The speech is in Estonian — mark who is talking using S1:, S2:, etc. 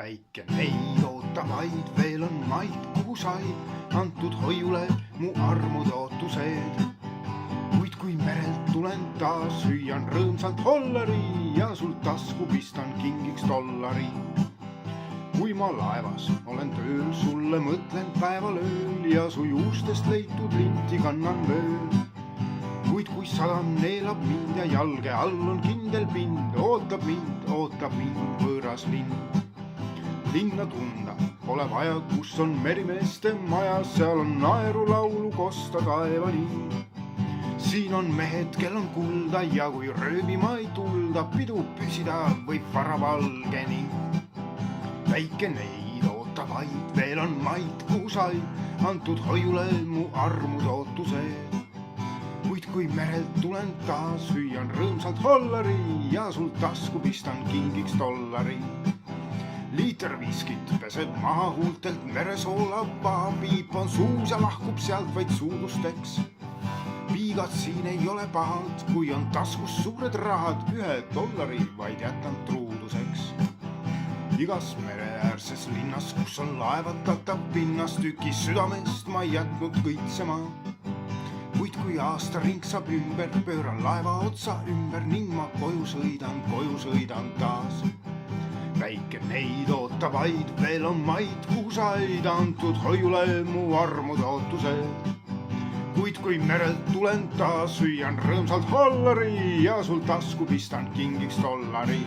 S1: Päike neid ootab vaid, veel on maid, kuhu sai antud hoiule mu armud ootused. Kuid kui merelt tulen taas, hüüan rõõmsalt hollari ja sul tasku pistan kingiks dollari. Kui ma laevas olen tööl, sulle mõtlen päeval ööl ja su juustest leitud linti kannan mööl. Kuid kui sadam neelab mind ja jalge all on kindel pind, ootab mind võõras linn. Linna tunda pole vaja, kus on merimeeste maja, seal on naerulaulu kosta taevani. Siin on mehed, kel on kulda ja kui röövima ei tulda, pidu püsida võib varavalgeni. Väike neid ootab vaid, veel on maid, kuhu sai antud hoiule mu armud ootused. Kuid kui merelt tulen taas, hüüan rõõmsalt hollari ja sul tasku pistan kingiks dollari. Liiter viskit peseb maha huultelt, meresoola pahapiip on suus ja lahkub sealt vaid suudusteks. Piigad siin ei ole pahad, kui on taskus suured rahad, $1 vaid jätan truuduseks. Igas mereäärses linnas, kus on laevatatav pinnas, tüki südamest ma ei jätnud kõitsema. Kuid kui aasta ring saab ümber, pööran laeva otsa ümber ning ma koju sõidan taas. Väike neid ootab vaid, veel on maid, kuhu said antud hoiule mu armud ootused. Kuid kui merelt tulen taas, hüüan rõõmsalt hollari ja sul tasku pistan kingiks dollari.